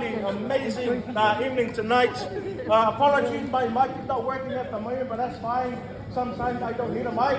lovely, amazing evening tonight. Apologies, my mic is not working at the moment, but that's fine. Sometimes I don't need a mic.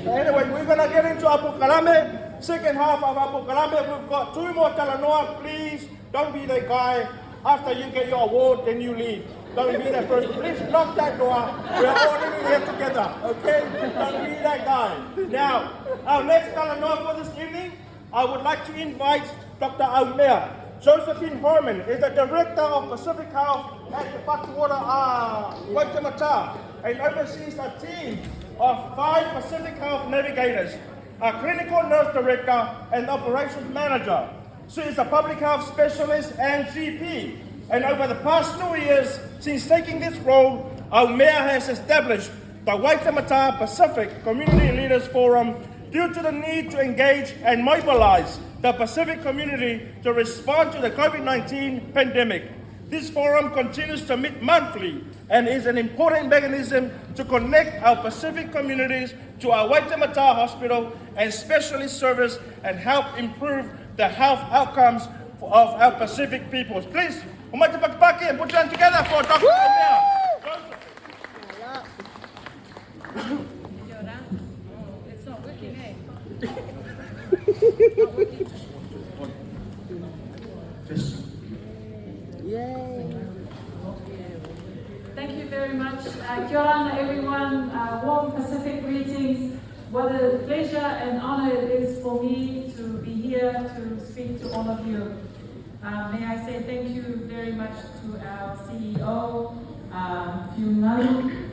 Anyway, we're going to get into Apu Kalame. Second half of Apu Kalame, we've got 2 more Talanoa. Please don't be the guy. After you get your award, then you leave. Don't be that person. Please lock that door. We're all in here together, okay? Don't be that guy. Now, our next Talanoa for this evening, I would like to invite Dr. Aumea. Josephine Herman is the Director of Pacific Health at the Pakuora, Waitemata, and oversees a team of 5 Pacific Health navigators, a clinical nurse director, and operations manager. She is a public health specialist and GP, and over the past 2 years, since taking this role, Aumea has established the Waitemata Pacific Community Leaders Forum due to the need to engage and mobilize the Pacific community to respond to the COVID-19 pandemic. This forum continues to meet monthly and is an important mechanism to connect our Pacific communities to our Waitemata Hospital and specialist service and help improve the health outcomes of our Pacific peoples. Please, umat pagpaki and put your hand together for Dr. Aumea. It's not working, eh? Yay! Thank you very much. Kia ora everyone. Warm Pacific greetings. What a pleasure and honor it is for me to be here to speak to all of you. May I say thank you very much to our CEO, Fiunalu,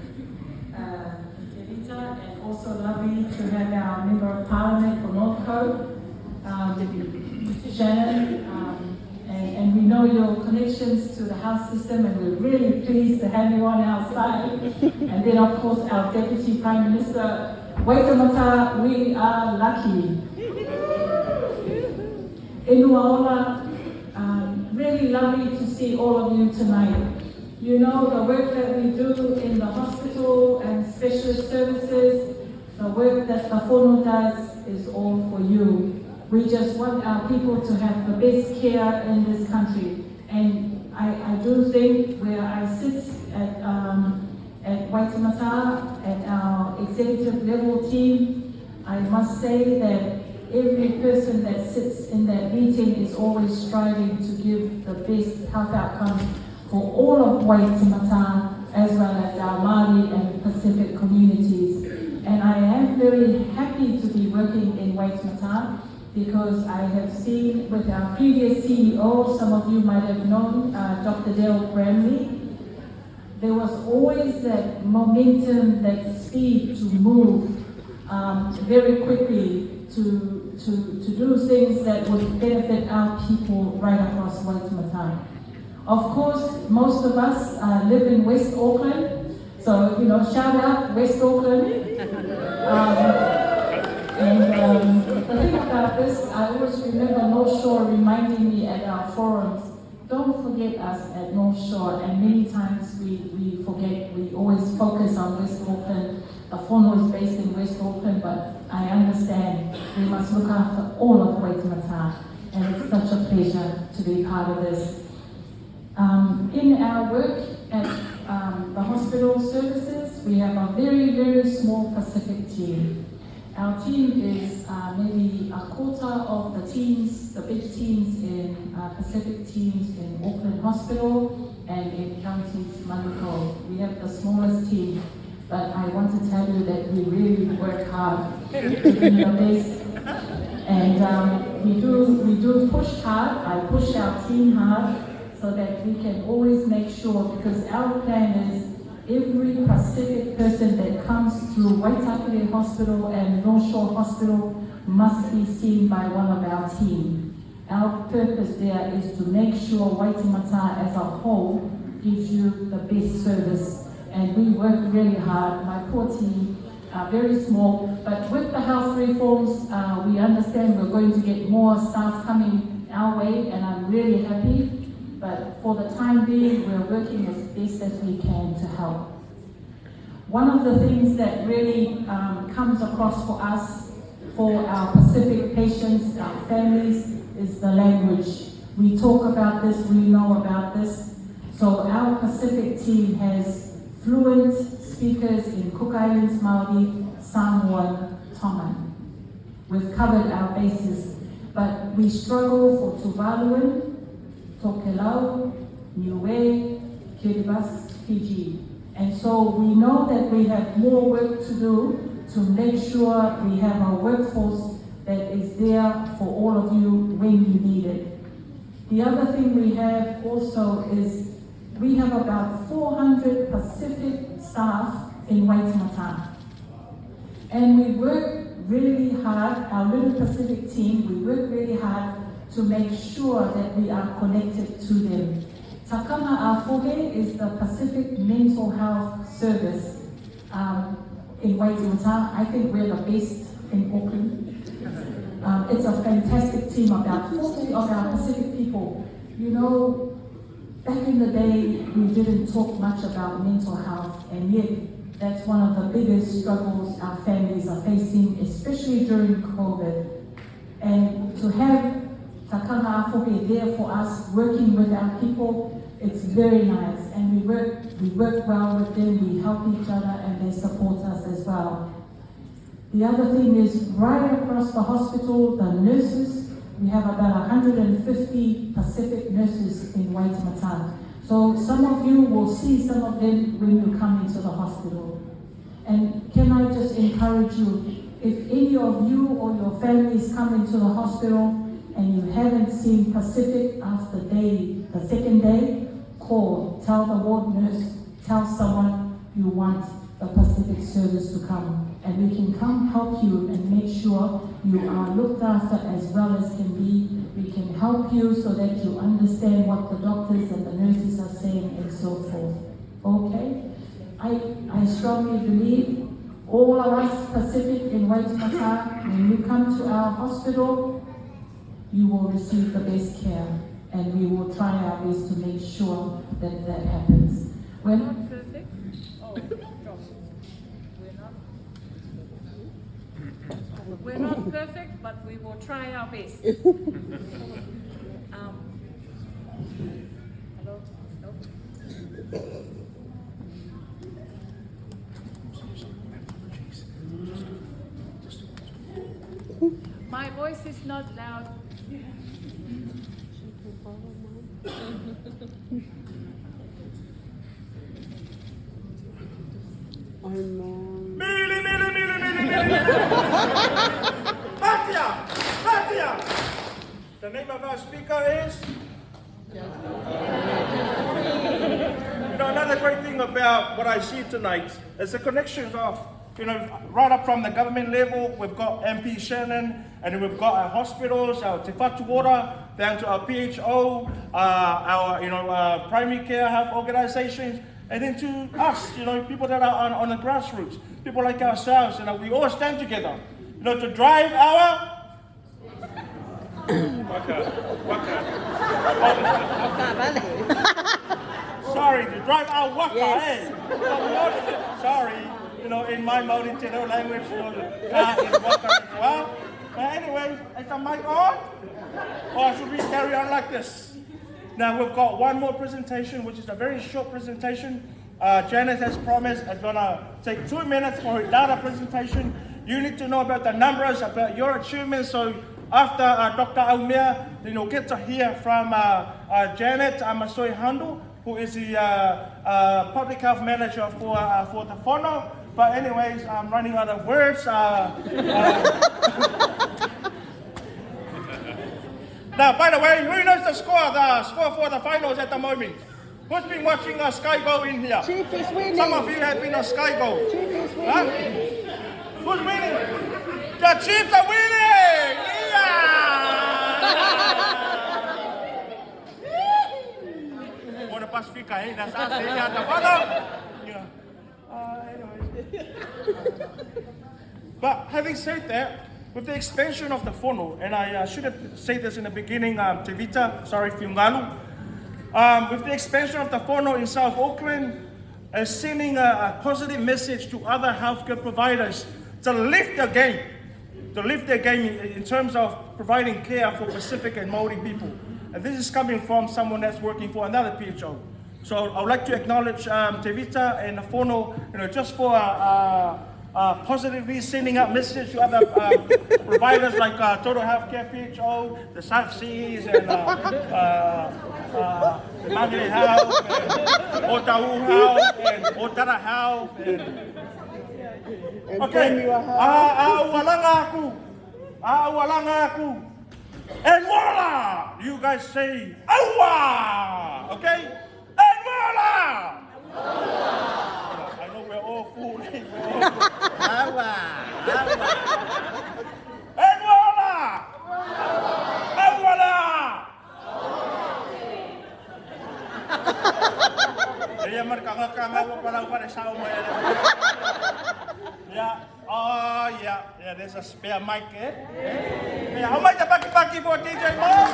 Terita, and also lovely to have our Member of Parliament for North Coast, Shannon, and we know your connections to the House system, and we're really pleased to have you on our side. And then, of course, our Deputy Prime Minister, Waitemata, we are lucky. Enuola, really lovely to see all of you tonight. You know the work that we do in the hospital and specialist services, the work that the whānau does is all for you. We just want our people to have the best care in this country. And I do think where I sit at Waitemata, at our executive level team, I must say that every person that sits in that meeting is always striving to give the best health outcomes for all of Waitemata, as well as our Māori and Pacific communities. And I am very happy to be working in Waitemata because I have seen with our previous CEO, some of you might have known, Dr. Dale Bramley, there was always that momentum, that speed to move very quickly to do things that would benefit our people right across Waitemata. Of course, most of us live in West Auckland, so shout out West Auckland. The thing about this, I always remember North Shore reminding me at our forums, don't forget us at North Shore, and many times we forget, we always focus on West Auckland. The whānau is based in West Auckland, but I understand we must look after all of Waitemata, and it's such a pleasure to be part of this. In our work at the hospital services, we have a very, very small Pacific team. Our team is maybe a quarter of the teams, the big teams in Pacific teams in Auckland Hospital and in counties Manukau. We have the smallest team, but I want to tell you that we really work hard to be the best. And we do push hard. I push our team hard so that we can always make sure, because our plan is every Pacific person that comes through Waitakere Hospital and North Shore Hospital must be seen by one of our team. Our purpose there is to make sure Waitemata as a whole gives you the best service. And we work really hard. My poor team are very small, but with the health reforms, we understand we're going to get more staff coming our way, and I'm really happy. But for the time being, we're working as best as we can to help. One of the things that really comes across for us, for our Pacific patients, our families, is the language. We talk about this, we know about this. So our Pacific team has fluent speakers in Cook Islands Māori, Samoan, Tongan. We've covered our bases, but we struggle for Tuvaluan, Tokelau, Niue, Kiribati, Fiji. And so we know that we have more work to do to make sure we have a workforce that is there for all of you when you need it. The other thing we have also is we have about 400 Pacific staff in Waitemata. And we work really hard, our little Pacific team, we work really hard to make sure that we are connected to them. Takanga Afoge is the Pacific Mental Health Service in Waitemata. I think we're the best in Auckland. It's a fantastic team, about 40 of our Pacific people. You know, back in the day, we didn't talk much about mental health, and yet that's one of the biggest struggles our families are facing, especially during COVID. And to have Takanga Afoke there for us, working with our people, it's very nice. And we work well with them, we help each other, and they support us as well. The other thing is, right across the hospital, the nurses, we have about 150 Pacific nurses in Waitemata. So some of you will see some of them when you come into the hospital. And can I just encourage you, if any of you or your families come into the hospital and you haven't seen Pacific after the second day, call, tell the ward nurse, tell someone you want the Pacific service to come. And we can come help you and make sure you are looked after as well as can be. We can help you so that you understand what the doctors and the nurses are saying and so forth. Okay? I strongly believe all of us Pacific in Waitemata, when you come to our hospital, you will receive the best care. And we will try our best to make sure that that happens. We're not perfect. Oh, we're not perfect, but we will try our best. Hello? Nope. My voice is not loud. Batia! The name of our speaker is? Another great thing about what I see tonight is the connections of, right up from the government level, we've got MP Shannon, and then we've got our hospitals, our Te Whatu Ora, down to our PHO, our primary care health organizations, and then to us, people that are on the grassroots, people like ourselves, we all stand together, to drive our Sorry, to drive our waka, yes. Sorry, in my Māori Te Reo language, the car is waka as well. But anyway, is the mic on? Or should we carry on like this? Now we've got one more presentation, which is a very short presentation. Janet has promised it's gonna take 2 minutes for her data presentation. You need to know about the numbers, about your achievements. So after Dr. Aumea, then you'll get to hear from Janet Amasoi Handu, who is the public health manager for the whānau. But anyways, I'm running out of words. Now, by the way, who knows the score for the finals at the moment? Who's been watching Sky Go in here? Chief is winning. Some of you have been on Sky Go. Chief is winning. Huh? Who's winning? The Chiefs are winning! Yeah! Buona Pacifica, eh? That's us, eh? Yeah. But having said that, with the expansion of the whānau, and I should have said this in the beginning, Te Vita, sorry, Whiungalu. With the expansion of the whānau in South Auckland, sending a positive message to other healthcare providers to lift their game in terms of providing care for Pacific and Māori people. And this is coming from someone that's working for another PHO. So I would like to acknowledge Te Vita and Fono, just for positively sending out messages to other providers like Total Healthcare PHO, the South Seas, and the Magere Health, and Otahu Health, and Otara Health, and okay. A'aualanga aku. Enuola! You guys say, Awa! Okay? Enuola! I know we're all fooling. Awa! Enuola! Awa! Kaya markanga pala para sa umaya. Yeah. Oh, yeah. Yeah, there's a spare mic, eh? Yeah, how much the paki for DJ Mo?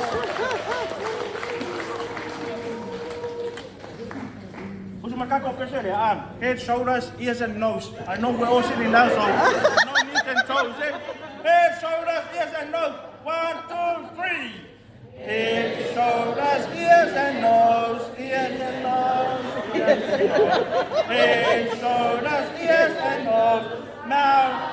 Who's my kako question? Head, shoulders, ears, and nose. I know we're all sitting down, so no knees and toes, eh? Head, shoulders, ears, and nose. 1, 2, 3. Head, shoulders, ears, and nose. Ears and nose. Head, shoulders, ears, and nose. Now.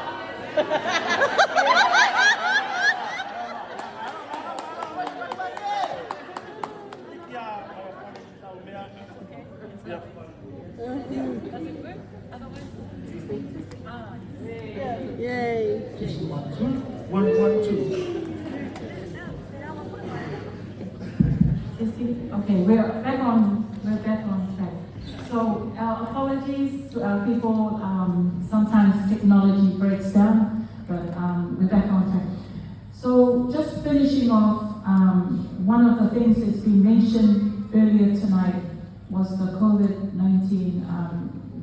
Does it work? Otherwise? Yay. 1, 1, 2. Okay, we're back on track. So our apologies to our people. Sometimes technology breaks down, but we're back on track. So just finishing off, one of the things that's been mentioned earlier tonight was the COVID-19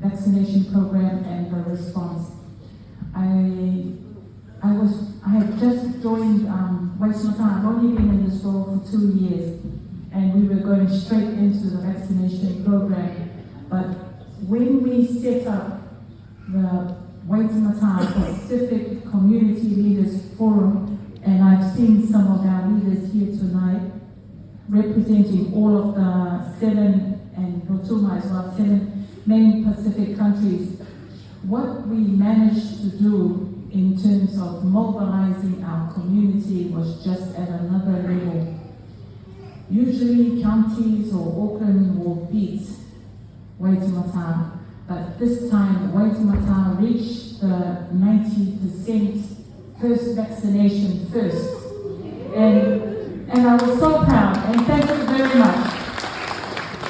vaccination program and the response. I had just joined Waitemata. I've only been in this role for 2 years, and we were going straight into the vaccination program. But when we set up the Waitemata Pacific Community Leaders Forum, and I've seen some of our leaders here tonight, representing all of the 7 and Rotuma as well, 7 main Pacific countries, what we managed to do in terms of mobilizing our community was just at another level. Usually counties or Auckland will beat Waitemata, but this time Waitemata reached the 90% first vaccination first. And I was so proud, and thank you very much.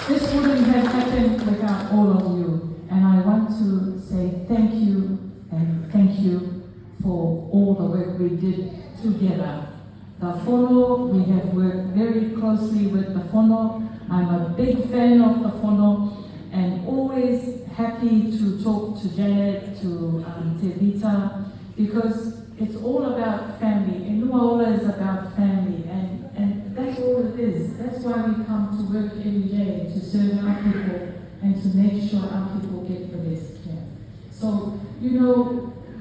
This wouldn't have happened without all of you, and I want to say thank you and thank you for all the work we did together. The Fono, we have worked very closely with the Fono. I'm a big fan of the Fono and always happy to talk to Janet, to Te Vita, because it's all about family. Enuola is about family, and that's all it is. That's why we come to work every day, to serve our people and to make sure our people get the best care. So,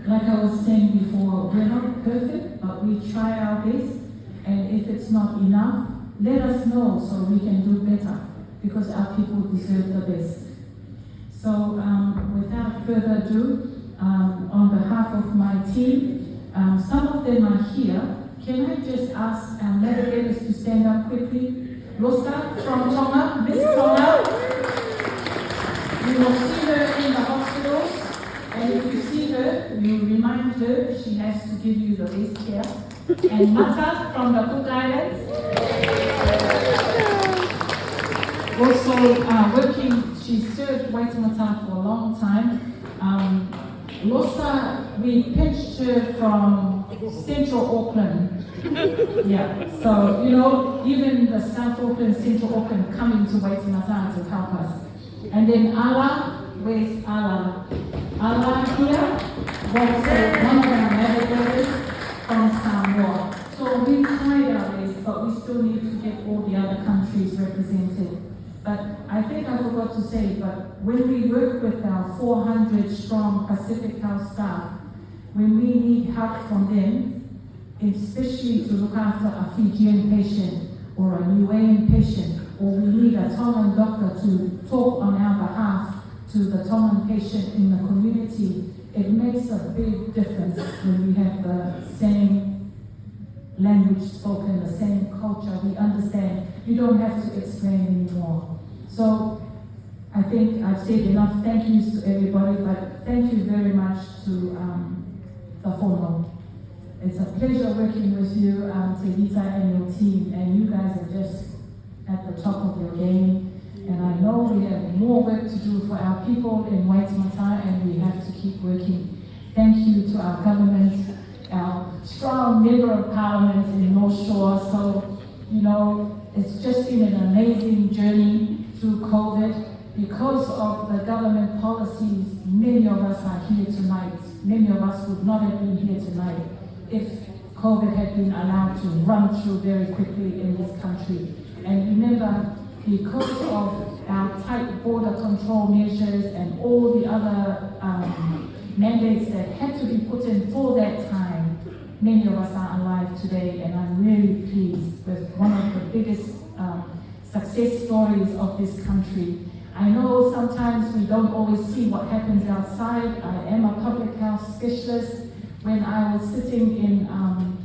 like I was saying before, we're not perfect, but we try our best, and if it's not enough, let us know so we can do better, because our people deserve the best. So, without further ado, on behalf of my team, some of them are here. Can I just ask our navigators to stand up quickly? Rosa from Tonga, Miss Tonga. You will see her in the hospitals, and if you see her, you remind her she has to give you the best care. And Mata from the Cook Islands. Also working, she served Waitemata for a long time. Losa, we pinched her from Central Auckland. Yeah, so even the South Auckland, Central Auckland coming to Waitemata to help us. And then Ala, where's Ala? Ala here was one of our navigators from Samoa. So we tried our best, but we still need to get all the other countries represented. But I think I forgot to say, but when we work with our 400 strong Pacific House staff, when we need help from them, especially to look after a Fijian patient or a Niuean patient, or we need a Tongan doctor to talk on our behalf to the Tongan patient in the community, it makes a big difference when we have the same language spoken, the same culture, we understand. You don't have to explain anymore. So I think I've said enough thank yous to everybody, but thank you very much to the Whono. It's a pleasure working with you, Tevita and your team, and you guys are just at the top of your game. And I know we have more work to do for our people in Waitemata, and we have to keep working. Thank you to our government, our strong member of parliament in North Shore. So, you know, it's just been an amazing journey through COVID. Because of the government policies, many of us are here tonight. Many of us would not have been here tonight if COVID had been allowed to run through very quickly in this country. And remember, because of our tight border control measures and all the other mandates that had to be put in for that time, many of us are alive today, and I'm really pleased with one of the biggest success stories of this country. I know sometimes we don't always see what happens outside. I am a public health specialist. When I was sitting in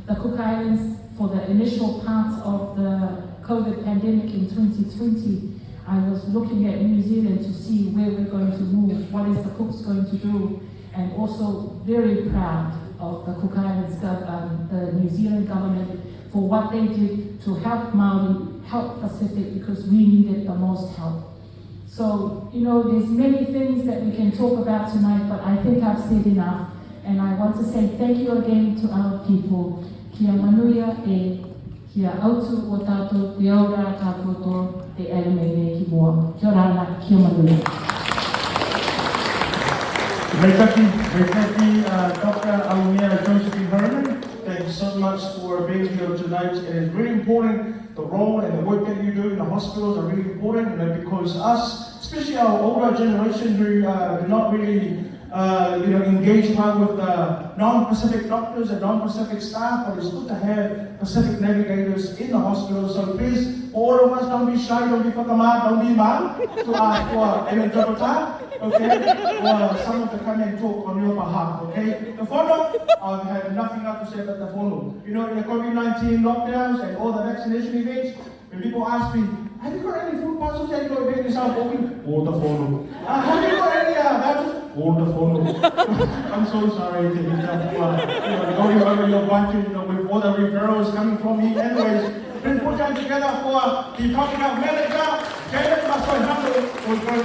the Cook Islands for the initial part of the COVID pandemic in 2020, I was looking at New Zealand to see where we're going to move, what is the Cooks going to do, and also very proud of the Cook Islands, the New Zealand government, for what they did to help Maori, help Pacific, because we needed the most help. So, you know, there's many things that we can talk about tonight, but I think I've said enough. And I want to say thank you again to our people. Kia manuia e kia autu o tātou te aura tātou te elemele ki mua. Kia rana, kia manuia. Dr. Alumia Josephine Herman, thank you so much for being here tonight. It is really important, the role and the work that you do in the hospitals are really important, you know, because us, especially our older generation who do not really engage well with non-Pacific doctors and non-Pacific staff, but it's good to have Pacific navigators in the hospital. So please, all of us, don't be shy, don't be whakamā, don't be mā, to ask for an interpreter, okay, or someone to come and talk on your behalf, okay? The whono, I have nothing else to say about the whono. You know, in the COVID-19 lockdowns and all the vaccination events, when people ask me, have you got any food parcels that you got to make yourself open? All the whono. Have you got any vouchers? All the whono. I'm so sorry to be going over your budget, with all the referrals coming from me. Anyways, been put them together for the public health manager, Janet Masoy Hamlet, who's going